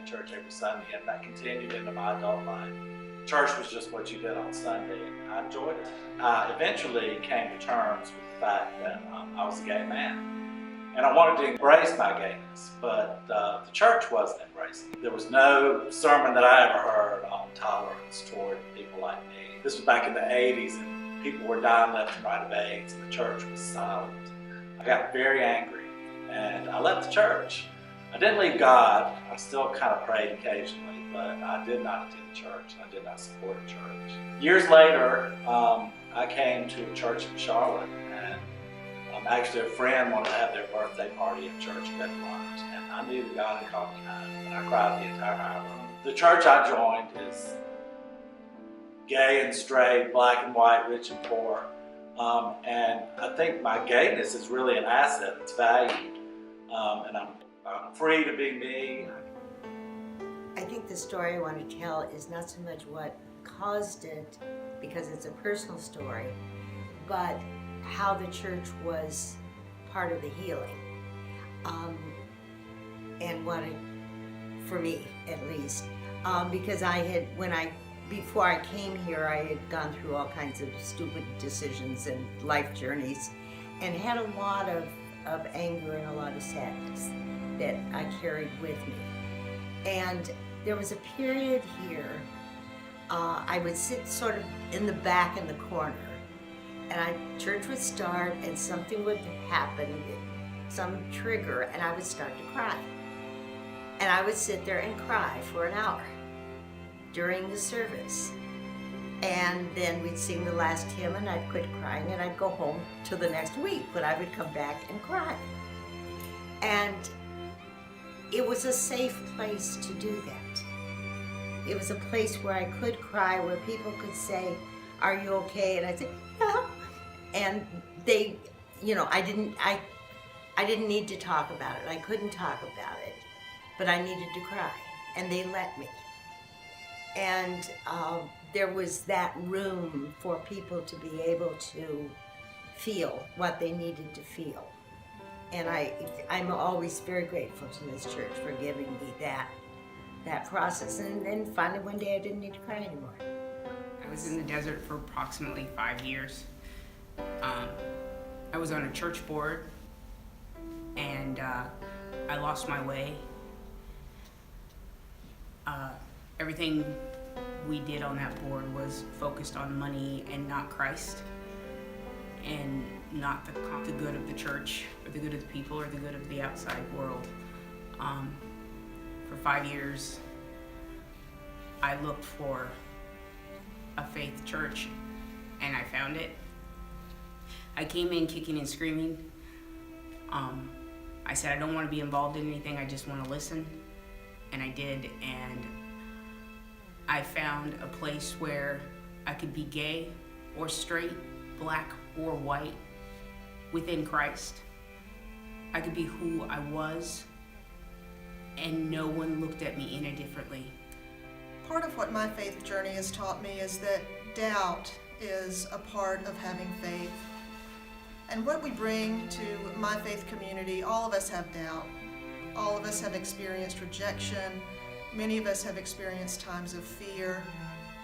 church every Sunday, and that continued into my adult life. Church was just what you did on Sunday, and I enjoyed it. I eventually came to terms with the fact that I was a gay man, and I wanted to embrace my gayness, but the church wasn't embracing it. There was no sermon that I ever heard on tolerance toward people like me. This was back in the 80s, and people were dying left and right of AIDS, and the church was silent. I got very angry, and I left the church. I didn't leave God. I still kind of prayed occasionally, but I did not attend church, and I did not support a church. Years later, I came to a church in Charlotte, and actually a friend wanted to have their birthday party at church at lunch, and I knew that God had called me home, and I cried the entire hour. The church I joined is gay and straight, black and white, rich and poor, and I think my gayness is really an asset. It's valued, and I'm free to be me. I think the story I want to tell is not so much what caused it, because it's a personal story, but how the church was part of the healing. And what it, for me at least, because before I came here, I had gone through all kinds of stupid decisions and life journeys, and had a lot of anger and a lot of sadness that I carried with me. And there was a period here, I would sit sort of in the back in the corner, and church would start and something would happen, some trigger, and I would start to cry. And I would sit there and cry for an hour during the service. And then we'd sing the last hymn and I'd quit crying and I'd go home till the next week, but I would come back and cry. And it was a safe place to do that. It was a place where I could cry, where people could say, "Are you okay?" And I'd say, "Yeah." And they, I didn't need to talk about it. I couldn't talk about it, but I needed to cry, and they let me. And there was that room for people to be able to feel what they needed to feel. And I'm always very grateful to this church for giving me that process. And then finally one day I didn't need to cry anymore. I was in the desert for approximately 5 years. I was on a church board, and I lost my way. Everything we did on that board was focused on money and not Christ, and not the good of the church, or the good of the people, or the good of the outside world. For 5 years, I looked for a faith church, and I found it. I came in kicking and screaming. I said, I don't want to be involved in anything, I just want to listen. And I did, and I found a place where I could be gay or straight, black or white, within Christ. I could be who I was, and no one looked at me any differently. Part of what my faith journey has taught me is that doubt is a part of having faith. And what we bring to my faith community, all of us have doubt. All of us have experienced rejection. Many of us have experienced times of fear.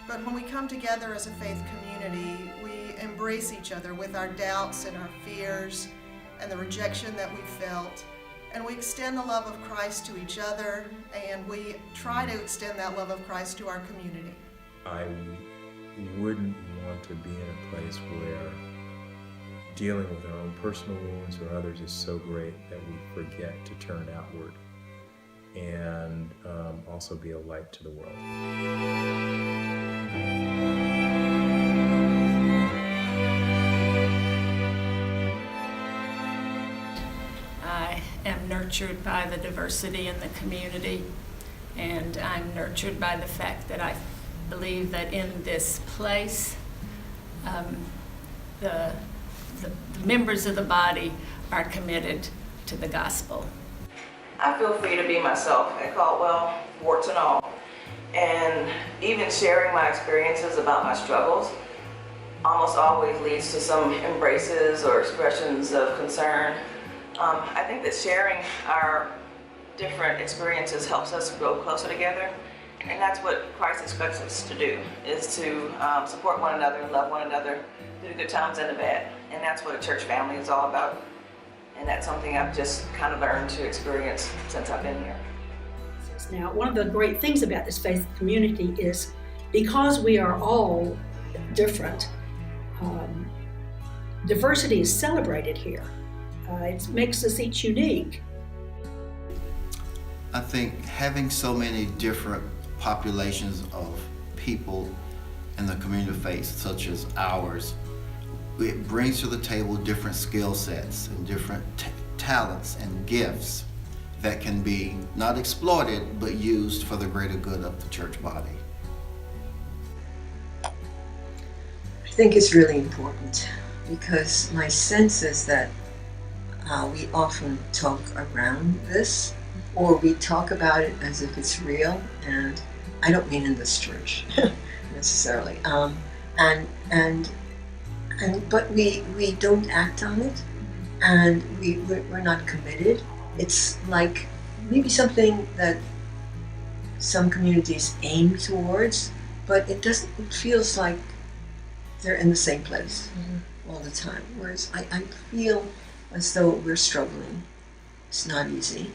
But when we come together as a faith community, we embrace each other with our doubts and our fears and the rejection that we felt. And we extend the love of Christ to each other, and we try to extend that love of Christ to our community. I wouldn't want to be in a place where dealing with our own personal wounds or others is so great that we forget to turn outward and also be a light to the world. I am nurtured by the diversity in the community, and I'm nurtured by the fact that I believe that in this place, the members of the body are committed to the gospel. I feel free to be myself at Caldwell, warts and all. And even sharing my experiences about my struggles almost always leads to some embraces or expressions of concern. I think that sharing our different experiences helps us grow closer together. And that's what Christ expects us to do, is to support one another, love one another through the good times and the bad. And that's what a church family is all about. And that's something I've just kind of learned to experience since I've been here. Now, one of the great things about this faith community is because we are all different, diversity is celebrated here. It makes us each unique. I think having so many different populations of people in the community of faith, such as ours, it brings to the table different skill sets and different talents and gifts that can be not exploited, but used for the greater good of the church body. I think it's really important because my sense is that we often talk around this, or we talk about it as if it's real, and I don't mean in this church necessarily. But we don't act on it, and we're not committed. It's like maybe something that some communities aim towards, but it doesn't. It feels like they're in the same place all the time. Whereas I feel as though we're struggling. It's not easy,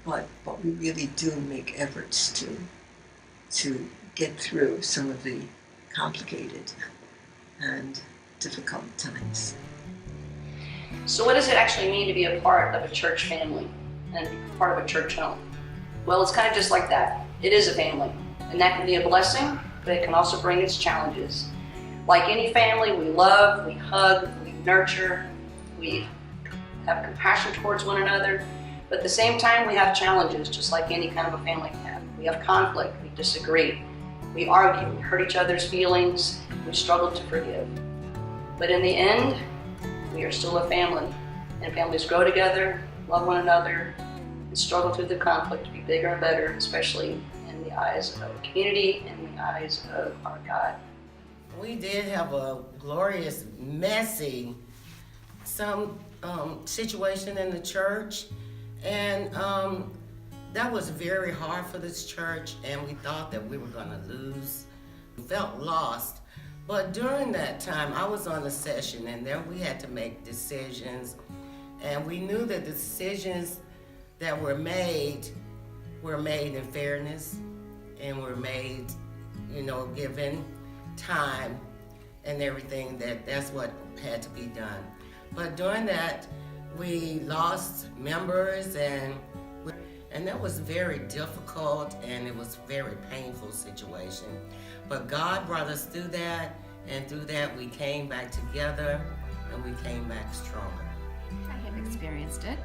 but we really do make efforts to get through some of the complicated and difficult times. So what does it actually mean to be a part of a church family and part of a church home? Well, it's kind of just like that. It is a family, and that can be a blessing, but it can also bring its challenges. Like any family, we love, we hug, we nurture, we have compassion towards one another, but at the same time, we have challenges, just like any kind of a family can have. We have conflict, we disagree, we argue, we hurt each other's feelings, we struggle to forgive. But in the end, we are still a family, and families grow together, love one another, and struggle through the conflict to be bigger and better, especially in the eyes of the community and in the eyes of our God. We did have a glorious, messy, situation in the church, and that was very hard for this church, and we thought that we were going to lose. We felt lost. But during that time, I was on a session, and there we had to make decisions, and we knew that the decisions that were made in fairness, and were made, given time and everything, that's what had to be done. But during that, we lost members, and that was very difficult, and it was a very painful situation. But God brought us through that, and through that we came back together, and we came back stronger. I have experienced it,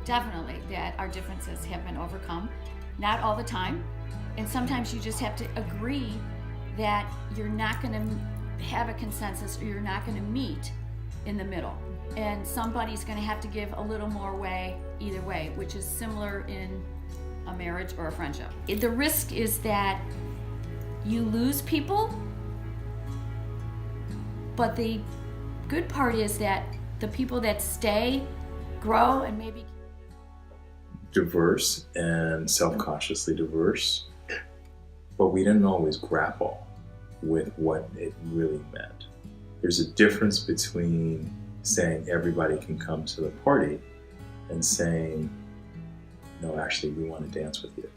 definitely, that our differences have been overcome. Not all the time, and sometimes you just have to agree that you're not going to have a consensus, or you're not going to meet in the middle. And somebody's going to have to give a little more way either way, which is similar in a marriage or a friendship. The risk is that you lose people, but the good part is that the people that stay grow and maybe diverse and self-consciously diverse, but we didn't always grapple with what it really meant. There's a difference between saying everybody can come to the party and saying, no, actually, we want to dance with you.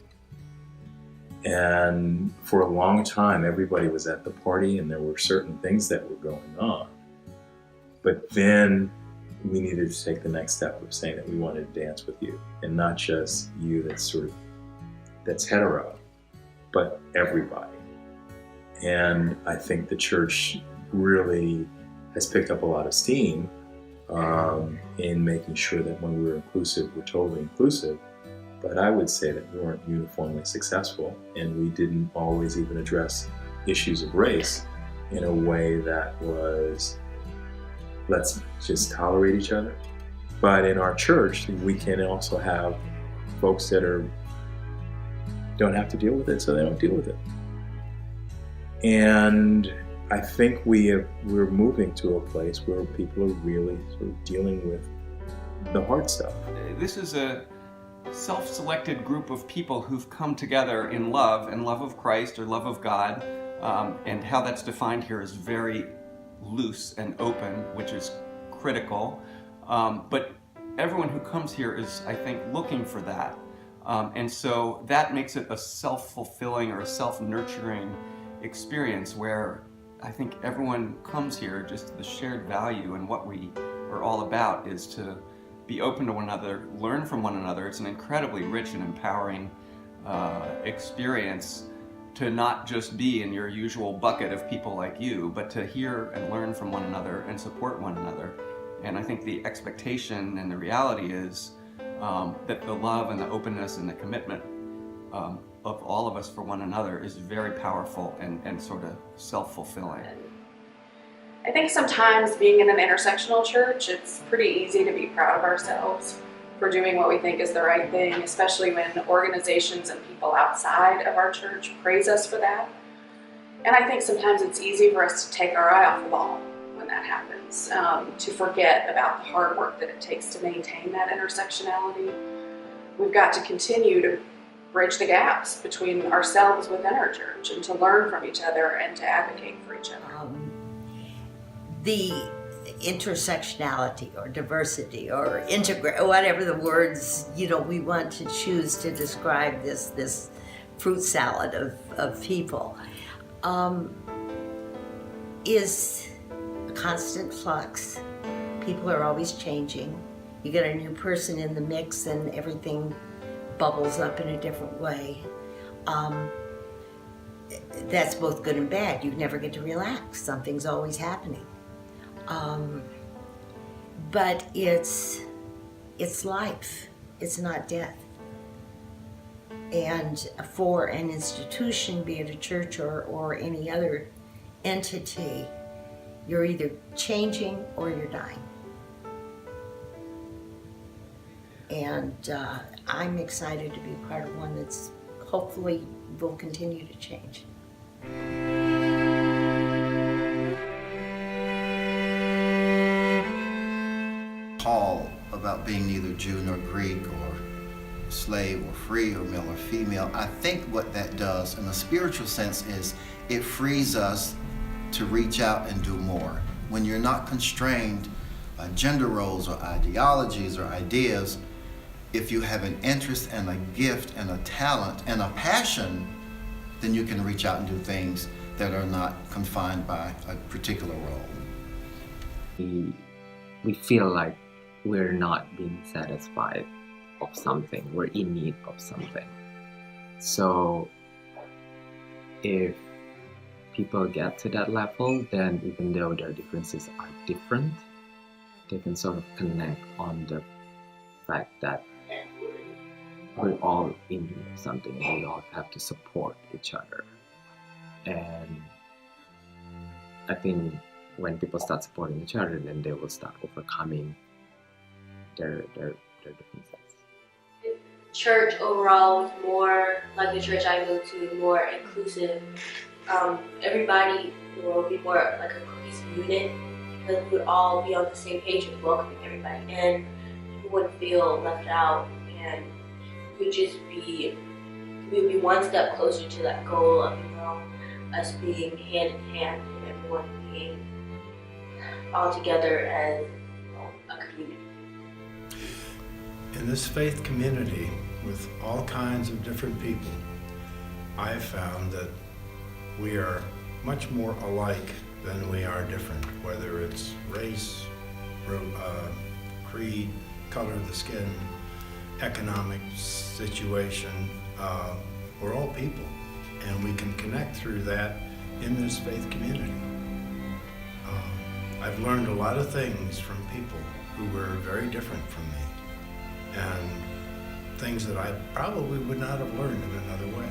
And for a long time, everybody was at the party, and there were certain things that were going on. But then we needed to take the next step of saying that we wanted to dance with you, and not just you that's hetero, but everybody. And I think the church really has picked up a lot of steam in making sure that when we were inclusive, we're totally inclusive. But I would say that we weren't uniformly successful, and we didn't always even address issues of race in a way that was, let's just tolerate each other. But in our church, we can also have folks that don't have to deal with it, so they don't deal with it. And I think we're moving to a place where people are really sort of dealing with the hard stuff. This is a self-selected group of people who've come together in love and love of Christ or love of God, and how that's defined here is very loose and open, which is critical. But everyone who comes here is, I think, looking for that. And so that makes it a self-fulfilling or a self-nurturing experience where I think everyone comes here, just the shared value and what we are all about is to be open to one another, learn from one another. It's an incredibly rich and empowering experience to not just be in your usual bucket of people like you, but to hear and learn from one another and support one another. And I think the expectation and the reality is that the love and the openness and the commitment of all of us for one another is very powerful and sort of self-fulfilling. I think sometimes being in an intersectional church, it's pretty easy to be proud of ourselves for doing what we think is the right thing, especially when organizations and people outside of our church praise us for that. And I think sometimes it's easy for us to take our eye off the ball when that happens, to forget about the hard work that it takes to maintain that intersectionality. We've got to continue to bridge the gaps between ourselves within our church and to learn from each other and to advocate for each other. The intersectionality or diversity or whatever the words we want to choose to describe this fruit salad of people is a constant flux. People are always changing. You get a new person in the mix and everything bubbles up in a different way. That's both good and bad. You never get to relax. Something's always happening. But it's life. It's not death. And for an institution, be it a church or any other entity, you're either changing or you're dying. And I'm excited to be part of one that's hopefully will continue to change. Paul about being neither Jew nor Greek or slave or free or male or female, I think what that does in a spiritual sense is it frees us to reach out and do more. When you're not constrained by gender roles or ideologies or ideas, if you have an interest and a gift and a talent and a passion, then you can reach out and do things that are not confined by a particular role. We feel like we're not being satisfied of something, we're in need of something. So if people get to that level, then even though their differences are different, they can sort of connect on the fact that we're all in need of something and we all have to support each other. And I think when people start supporting each other, then they will start overcoming their differences. Church overall was more like the church I go to, more inclusive. Everybody will be more like a cohesive unit because we would all be on the same page with welcoming everybody, and people wouldn't feel left out, and we would be one step closer to that goal of us being hand in hand and everyone being all together as a community. In this faith community, with all kinds of different people, I have found that we are much more alike than we are different, whether it's race, creed, color of the skin, economic situation. We're all people, and we can connect through that in this faith community. I've learned a lot of things from people who were very different from me, and things that I probably would not have learned in another way.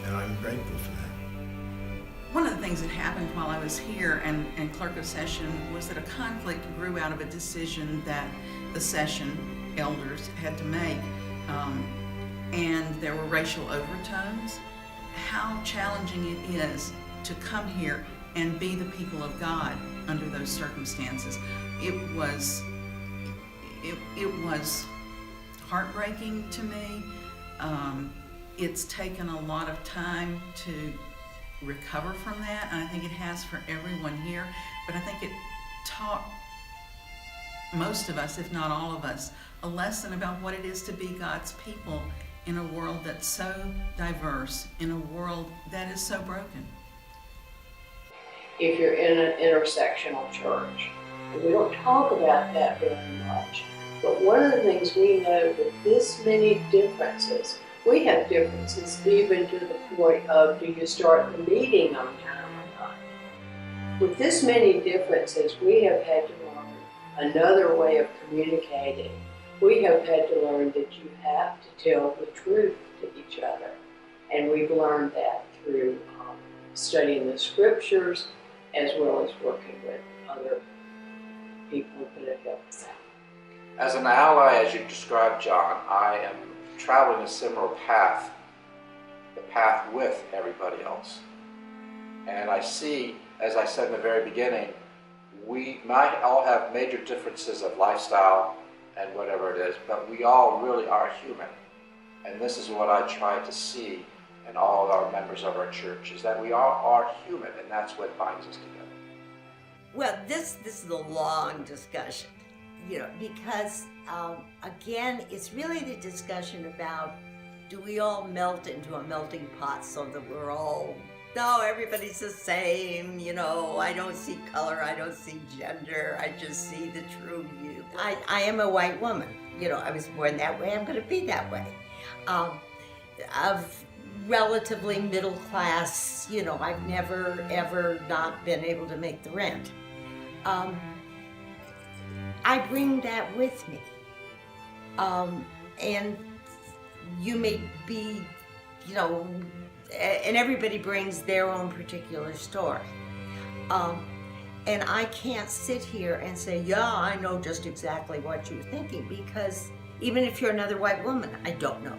And I'm grateful for that. One of the things that happened while I was here and clerk of session was that a conflict grew out of a decision that the session elders had to make, and there were racial overtones. How challenging it is to come here and be the people of God under those circumstances. It was heartbreaking to me. It's taken a lot of time to recover from that, and I think it has for everyone here, but I think it taught most of us, if not all of us, a lesson about what it is to be God's people in a world that's so diverse, in a world that is so broken. If you're in an intersectional church, and we don't talk about that very much, but one of the things we know with this many differences, we have differences even to the point of, do you start the meeting on time or not? With this many differences, we have had to learn another way of communicating. We have had to learn that you have to tell the truth to each other. And we've learned that through studying the scriptures as well as working with other people that have helped us out. As an ally, as you described, John, I am traveling a similar path, the path with everybody else. And I see, as I said in the very beginning, we might all have major differences of lifestyle and whatever it is, but we all really are human. And this is what I try to see in all our members of our church, is that we all are human, and that's what binds us together. Well, this is a long discussion, because again, it's really the discussion about, do we all melt into a melting pot so that we're all, no, everybody's the same, I don't see color, I don't see gender, I just see the true you. I am a white woman, I was born that way, I'm gonna be that way. Of relatively middle class, I've never ever not been able to make the rent. I bring that with me. And you may be, and everybody brings their own particular story. And I can't sit here and say, yeah, I know just exactly what you're thinking, because even if you're another white woman, I don't know.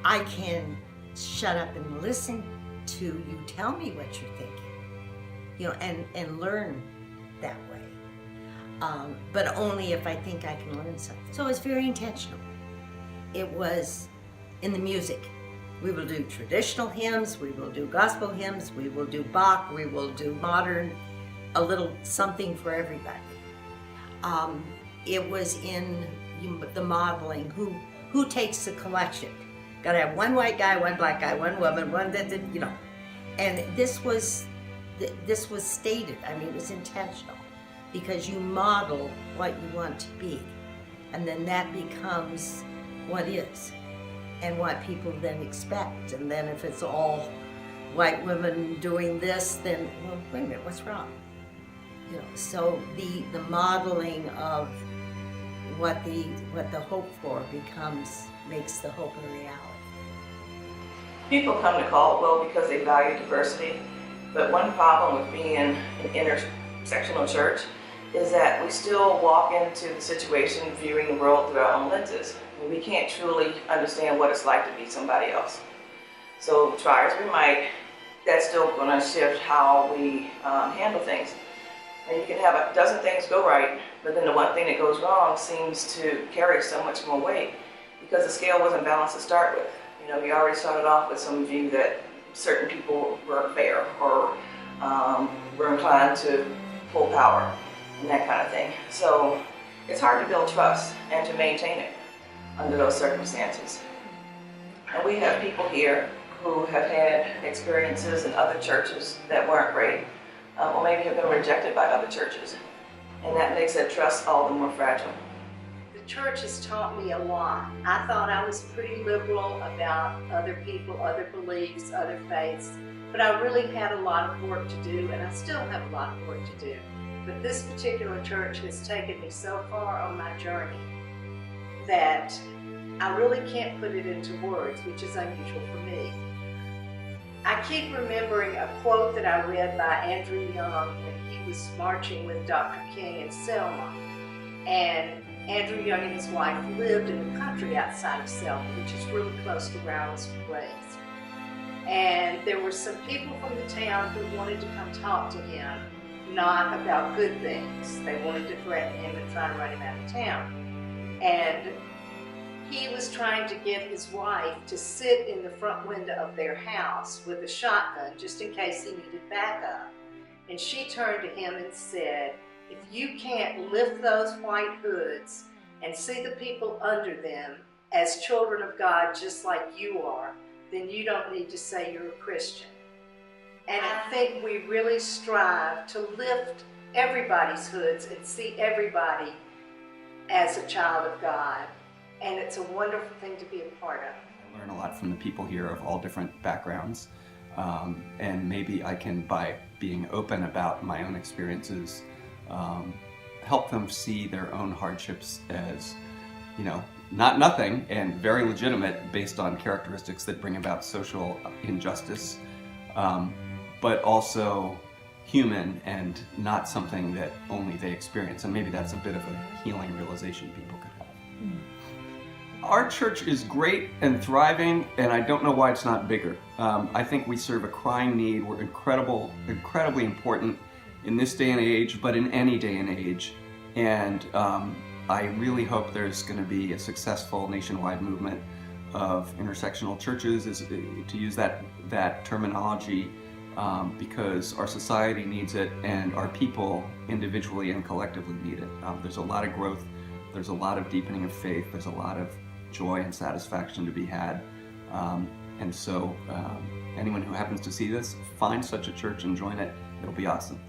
I can shut up and listen to you tell me what you're thinking, and learn that way. But only if I think I can learn something. So it's very intentional. It was in the music. We will do traditional hymns, we will do gospel hymns, we will do Bach, we will do modern, a little something for everybody. It was in the modeling, who takes the collection. Gotta have one white guy, one black guy, one woman, one that, and this was stated. I mean, it was intentional, because you model what you want to be, and then that becomes what is, and what people then expect. And then if it's all white women doing this, then, well, wait a minute, what's wrong? So the modeling of what the hope for makes the hope a reality. People come to Caldwell because they value diversity, but one problem with being in an intersectional church is that we still walk into the situation viewing the world through our own lenses. We can't truly understand what it's like to be somebody else. So try as we might, that's still going to shift how we handle things. And you can have a dozen things go right, but then the one thing that goes wrong seems to carry so much more weight because the scale wasn't balanced to start with. We already started off with some view that certain people were fair or were inclined to pull power and that kind of thing. So it's hard to build trust and to maintain it under those circumstances. And we have people here who have had experiences in other churches that weren't great, or maybe have been rejected by other churches. And that makes that trust all the more fragile. The church has taught me a lot. I thought I was pretty liberal about other people, other beliefs, other faiths, but I really had a lot of work to do, and I still have a lot of work to do. But this particular church has taken me so far on my journey that I really can't put it into words, which is unusual for me. I keep remembering a quote that I read by Andrew Young when he was marching with Dr. King in Selma. And Andrew Young and his wife lived in the country outside of Selma, which is really close to where I was raised. And there were some people from the town who wanted to come talk to him, not about good things. They wanted to threaten him and try to run him out of town. And he was trying to get his wife to sit in the front window of their house with a shotgun just in case he needed backup. And she turned to him and said, if you can't lift those white hoods and see the people under them as children of God just like you are, then you don't need to say you're a Christian. And I think we really strive to lift everybody's hoods and see everybody as a child of God. And it's a wonderful thing to be a part of. I learn a lot from the people here of all different backgrounds. And maybe I can, by being open about my own experiences, help them see their own hardships as, not nothing and very legitimate based on characteristics that bring about social injustice, but also human and not something that only they experience. And maybe that's a bit of a healing realization people could have. Our church is great and thriving, and I don't know why it's not bigger. I think we serve a crying need. We're incredibly important in this day and age, but in any day and age. And I really hope there's going to be a successful nationwide movement of intersectional churches, to use that terminology, because our society needs it and our people individually and collectively need it. There's a lot of growth, there's a lot of deepening of faith, there's a lot of joy and satisfaction to be had. And so anyone who happens to see this, find such a church and join it. It'll be awesome.